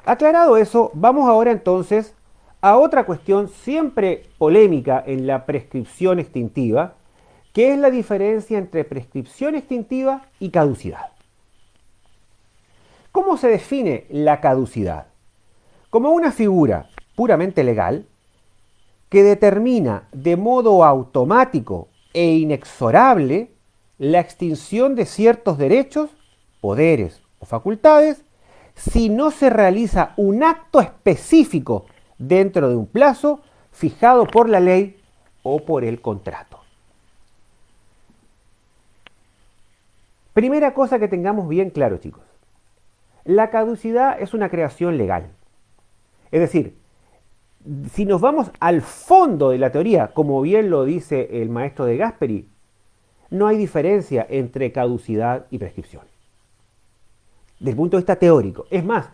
Aclarado eso, vamos ahora entonces a otra cuestión siempre polémica en la prescripción extintiva, que es la diferencia entre prescripción extintiva y caducidad. ¿Cómo se define la caducidad? Como una figura puramente legal que determina de modo automático e inexorable la extinción de ciertos derechos, poderes o facultades si no se realiza un acto específico dentro de un plazo fijado por la ley o por el contrato. Primera cosa que tengamos bien claro, chicos. La caducidad es una creación legal. Es decir, si nos vamos al fondo de la teoría, como bien lo dice el maestro de Gasperi, no hay diferencia entre caducidad y prescripción. Desde el punto de vista teórico. Es más,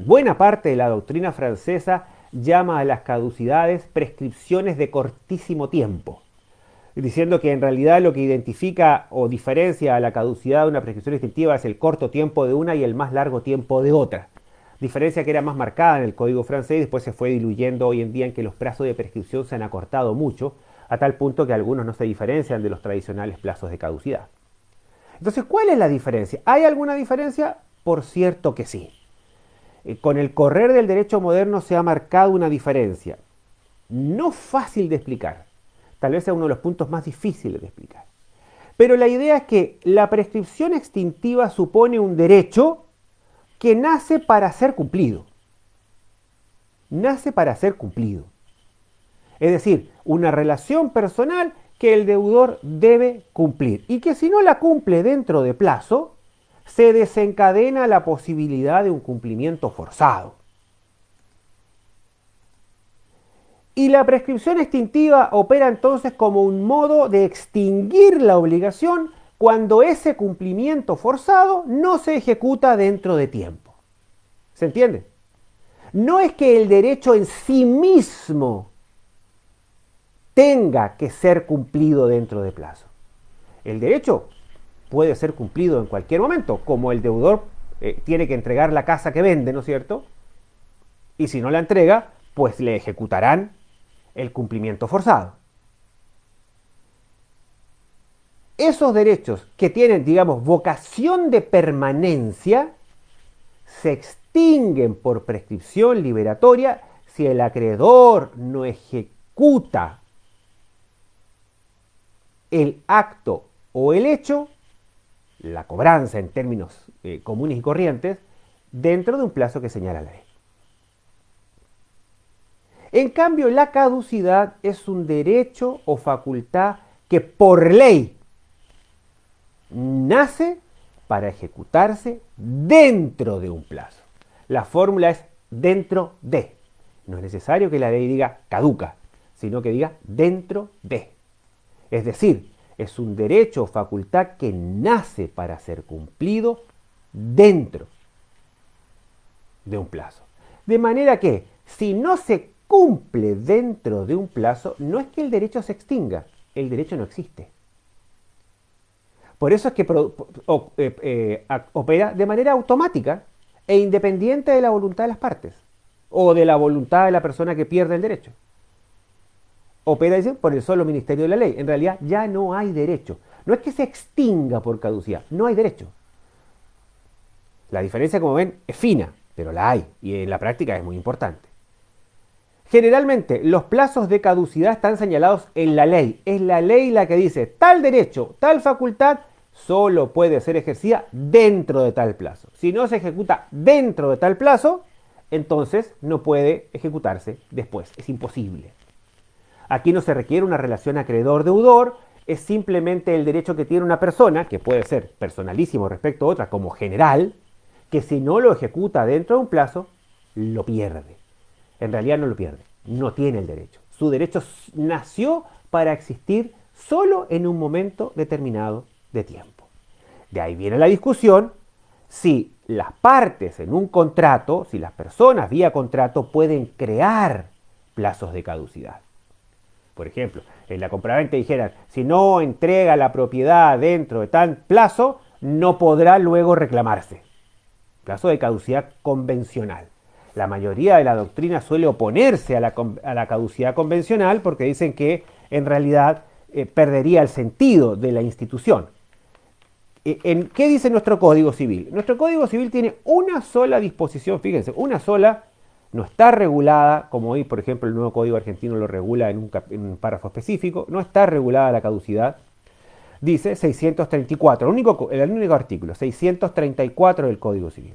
buena parte de la doctrina francesa llama a las caducidades prescripciones de cortísimo tiempo, diciendo que en realidad lo que identifica o diferencia a la caducidad de una prescripción extintiva es el corto tiempo de una y el más largo tiempo de otra. Diferencia que era más marcada en el código francés y después se fue diluyendo hoy en día en que los plazos de prescripción se han acortado mucho, a tal punto que algunos no se diferencian de los tradicionales plazos de caducidad. Entonces, ¿cuál es la diferencia? ¿Hay alguna diferencia? Por cierto que sí. Con el correr del derecho moderno se ha marcado una diferencia, no fácil de explicar, tal vez sea uno de los puntos más difíciles de explicar. Pero la idea es que la prescripción extintiva supone un derecho que nace para ser cumplido. Nace para ser cumplido. Es decir, una relación personal que el deudor debe cumplir y que si no la cumple dentro de plazo, se desencadena la posibilidad de un cumplimiento forzado. Y la prescripción extintiva opera entonces como un modo de extinguir la obligación cuando ese cumplimiento forzado no se ejecuta dentro de tiempo. ¿Se entiende? No es que el derecho en sí mismo tenga que ser cumplido dentro de plazo. El derecho puede ser cumplido en cualquier momento, como el deudor tiene que entregar la casa que vende, ¿no es cierto? Y si no la entrega, pues le ejecutarán el cumplimiento forzado. Esos derechos que tienen, digamos, vocación de permanencia, se extinguen por prescripción liberatoria si el acreedor no ejecuta el acto o el hecho, la cobranza en términos comunes y corrientes, dentro de un plazo que señala la ley. En cambio, la caducidad es un derecho o facultad que por ley nace para ejecutarse dentro de un plazo. La fórmula es dentro de. No es necesario que la ley diga caduca, sino que diga dentro de. Es decir, es un derecho o facultad que nace para ser cumplido dentro de un plazo. De manera que, si no se cumple dentro de un plazo, no es que el derecho se extinga, el derecho no existe. Por eso es que opera de manera automática e independiente de la voluntad de las partes o de la voluntad de la persona que pierde el derecho. Opera, dicen, por el solo ministerio de la ley. En realidad ya no hay derecho. No es que se extinga por caducidad, no hay derecho. La diferencia, como ven, es fina, pero la hay y en la práctica es muy importante. Generalmente los plazos de caducidad están señalados en la ley. Es la ley la que dice tal derecho, tal facultad solo puede ser ejercida dentro de tal plazo. Si no se ejecuta dentro de tal plazo, entonces no puede ejecutarse después. Es imposible. Aquí no se requiere una relación acreedor-deudor, es simplemente el derecho que tiene una persona, que puede ser personalísimo respecto a otra como general, que si no lo ejecuta dentro de un plazo, lo pierde. En realidad no lo pierde, no tiene el derecho. Su derecho nació para existir solo en un momento determinado de tiempo. De ahí viene la discusión si las partes en un contrato, si las personas vía contrato pueden crear plazos de caducidad. Por ejemplo, en la compraventa dijeran, si no entrega la propiedad dentro de tal plazo, no podrá luego reclamarse. Plazo de caducidad convencional. La mayoría de la doctrina suele oponerse a la caducidad convencional porque dicen que en realidad perdería el sentido de la institución. ¿Qué dice nuestro Código Civil? Nuestro Código Civil tiene una sola disposición, fíjense, una sola, no está regulada, como hoy, por ejemplo, el nuevo Código Argentino lo regula en un párrafo específico, no está regulada la caducidad. Dice 634, el único artículo, 634 del Código Civil.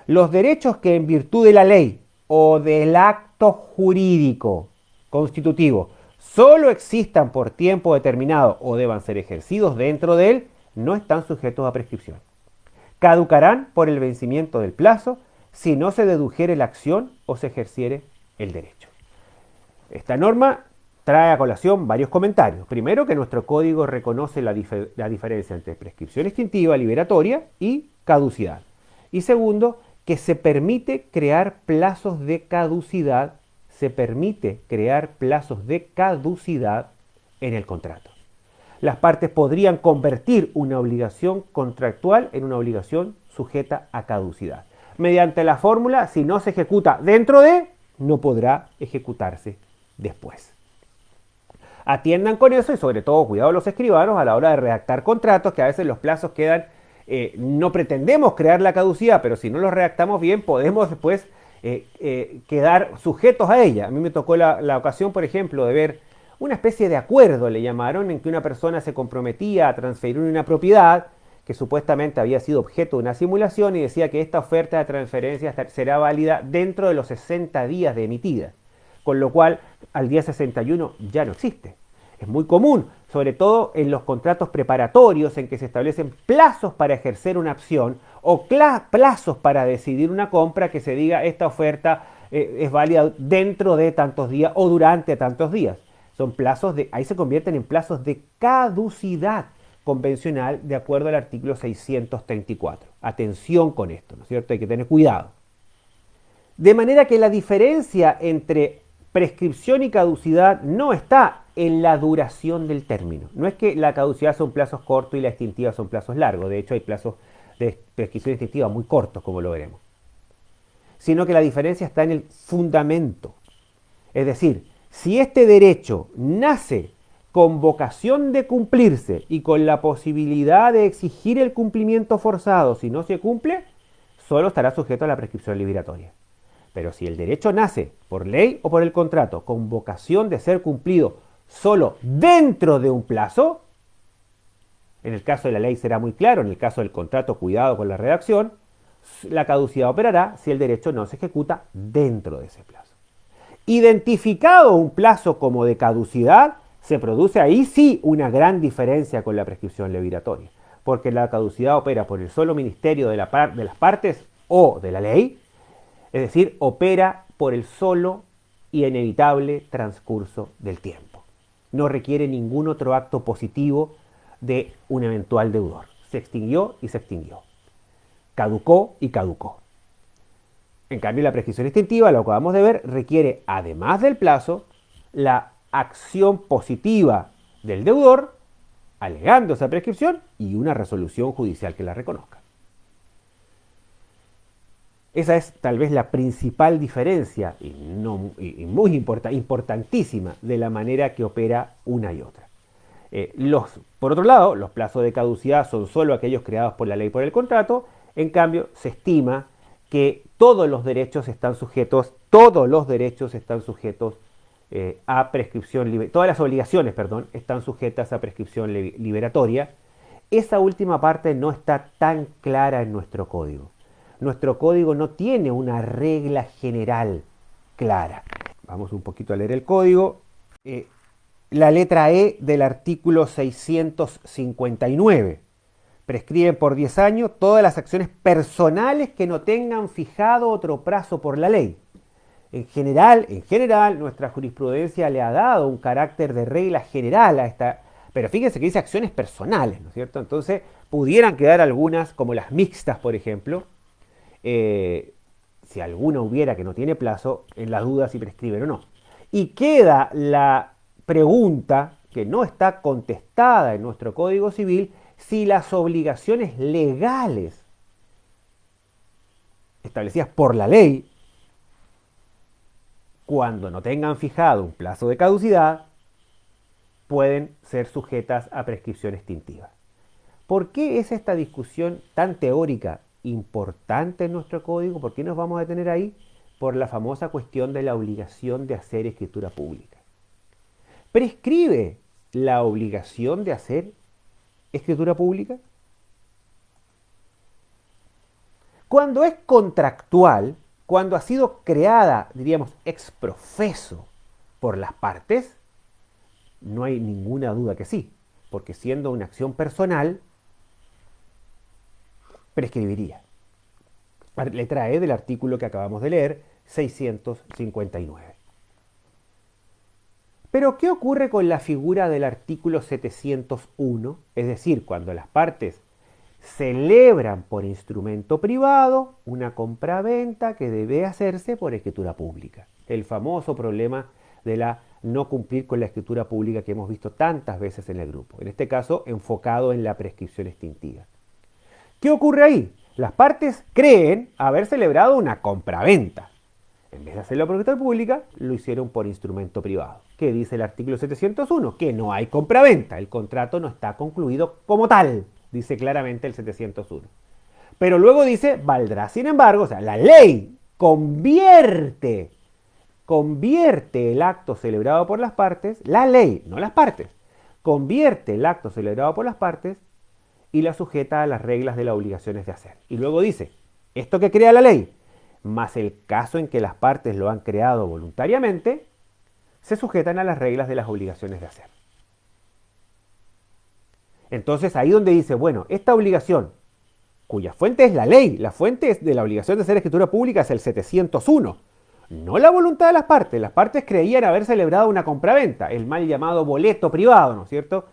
Los derechos que en virtud de la ley o del acto jurídico constitutivo solo existan por tiempo determinado o deban ser ejercidos dentro de él, no están sujetos a prescripción. Caducarán por el vencimiento del plazo si no se dedujere la acción o se ejerciere el derecho. Esta norma trae a colación varios comentarios. Primero, que nuestro código reconoce la diferencia entre prescripción extintiva liberatoria y caducidad. Y segundo, que se permite crear plazos de caducidad, en el contrato. Las partes podrían convertir una obligación contractual en una obligación sujeta a caducidad. Mediante la fórmula, si no se ejecuta dentro de, no podrá ejecutarse después. Atiendan con eso y sobre todo cuidado los escribanos a la hora de redactar contratos, que a veces los plazos quedan, no pretendemos crear la caducidad, pero si no los redactamos bien podemos después quedar sujetos a ella. A mí me tocó la ocasión, por ejemplo, de ver una especie de acuerdo, le llamaron, en que una persona se comprometía a transferir una propiedad que supuestamente había sido objeto de una simulación y decía que esta oferta de transferencia será válida dentro de los 60 días de emitida, con lo cual al día 61 ya no existe. Es muy común, sobre todo en los contratos preparatorios en que se establecen plazos para ejercer una acción o plazos para decidir una compra, que se diga esta oferta es válida dentro de tantos días o durante tantos días. Son plazos ahí se convierten en plazos de caducidad convencional de acuerdo al artículo 634. Atención con esto, ¿no es cierto? Hay que tener cuidado. De manera que la diferencia entre prescripción y caducidad no está en la duración del término. No es que la caducidad son plazos cortos y la extintiva son plazos largos. De hecho, hay plazos de prescripción extintiva muy cortos, como lo veremos. Sino que la diferencia está en el fundamento. Es decir, si este derecho nace con vocación de cumplirse y con la posibilidad de exigir el cumplimiento forzado si no se cumple, solo estará sujeto a la prescripción liberatoria. Pero si el derecho nace por ley o por el contrato con vocación de ser cumplido solo dentro de un plazo, en el caso de la ley será muy claro, en el caso del contrato, cuidado con la redacción, la caducidad operará si el derecho no se ejecuta dentro de ese plazo. Identificado un plazo como de caducidad, se produce ahí sí una gran diferencia con la prescripción liberatoria, porque la caducidad opera por el solo ministerio de las partes o de la ley, es decir, opera por el solo y inevitable transcurso del tiempo. No requiere ningún otro acto positivo de un eventual deudor. Se extinguió y se extinguió. Caducó y caducó. En cambio, la prescripción extintiva, lo que acabamos de ver, requiere, además del plazo, la acción positiva del deudor, alegando esa prescripción, y una resolución judicial que la reconozca. Esa es tal vez la principal diferencia, y muy importantísima, de la manera que opera una y otra. Por otro lado, los plazos de caducidad son solo aquellos creados por la ley y por el contrato. En cambio, se estima que todos los derechos están sujetos a prescripción, todas las obligaciones, están sujetas a prescripción liberatoria. Esa última parte no está tan clara en nuestro código. Nuestro código no tiene una regla general clara. Vamos un poquito a leer el código. La letra E del artículo 659. Prescriben por 10 años todas las acciones personales que no tengan fijado otro plazo por la ley. En general, nuestra jurisprudencia le ha dado un carácter de regla general a esta, pero fíjense que dice acciones personales, ¿no es cierto? Entonces, pudieran quedar algunas, como las mixtas, por ejemplo, si alguna hubiera que no tiene plazo, en la duda si prescriben o no. Y queda la pregunta, que no está contestada en nuestro Código Civil, si las obligaciones legales establecidas por la ley cuando no tengan fijado un plazo de caducidad, pueden ser sujetas a prescripción extintiva. ¿Por qué es esta discusión tan teórica importante en nuestro código? ¿Por qué nos vamos a detener ahí? Por la famosa cuestión de la obligación de hacer escritura pública. ¿Prescribe la obligación de hacer escritura pública? Cuando es contractual, cuando ha sido creada, diríamos, ex profeso por las partes, no hay ninguna duda que sí, porque siendo una acción personal, prescribiría. Letra E del artículo que acabamos de leer, 659. Pero, ¿qué ocurre con la figura del artículo 701? Es decir, cuando las partes celebran por instrumento privado una compraventa que debe hacerse por escritura pública. El famoso problema de la no cumplir con la escritura pública que hemos visto tantas veces en el grupo. En este caso, enfocado en la prescripción extintiva. ¿Qué ocurre ahí? Las partes creen haber celebrado una compraventa. En vez de hacerlo por escritura pública, lo hicieron por instrumento privado. ¿Qué dice el artículo 701? Que no hay compraventa. El contrato no está concluido como tal. Dice claramente el 701. Pero luego dice, valdrá sin embargo, o sea, la ley convierte el acto celebrado por las partes, la ley, no las partes, convierte el acto celebrado por las partes y la sujeta a las reglas de las obligaciones de hacer. Y luego dice, esto que crea la ley, más el caso en que las partes lo han creado voluntariamente, se sujetan a las reglas de las obligaciones de hacer. Entonces ahí donde dice, bueno, esta obligación, cuya fuente es la ley, la fuente de la obligación de hacer escritura pública es el 701, no la voluntad de las partes creían haber celebrado una compraventa, el mal llamado boleto privado, ¿no es cierto?,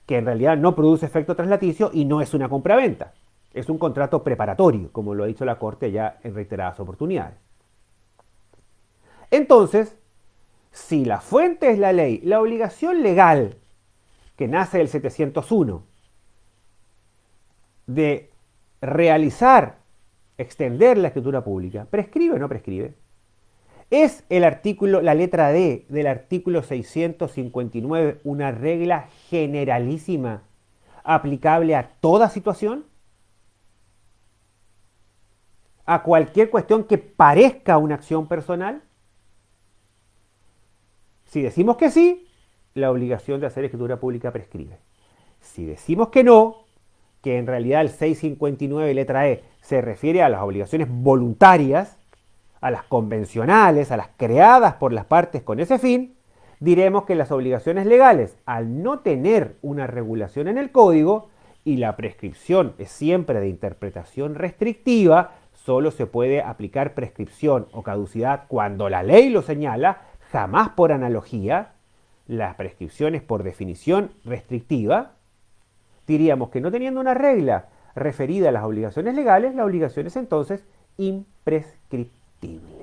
que en realidad no produce efecto traslaticio y no es una compraventa, es un contrato preparatorio, como lo ha dicho la Corte ya en reiteradas oportunidades. Entonces, si la fuente es la ley, la obligación legal que nace del 701 de realizar, extender la escritura pública, ¿prescribe o no prescribe? ¿Es el artículo, la letra D del artículo 659 una regla generalísima aplicable a toda situación? ¿A cualquier cuestión que parezca una acción personal? Si decimos que sí, la obligación de hacer escritura pública prescribe. Si decimos que no, que en realidad el 659 letra E se refiere a las obligaciones voluntarias, a las convencionales, a las creadas por las partes con ese fin, diremos que las obligaciones legales, al no tener una regulación en el código, y la prescripción es siempre de interpretación restrictiva, solo se puede aplicar prescripción o caducidad cuando la ley lo señala, jamás por analogía. La prescripción es por definición restrictiva. Diríamos que no teniendo una regla referida a las obligaciones legales, la obligación es entonces imprescriptible.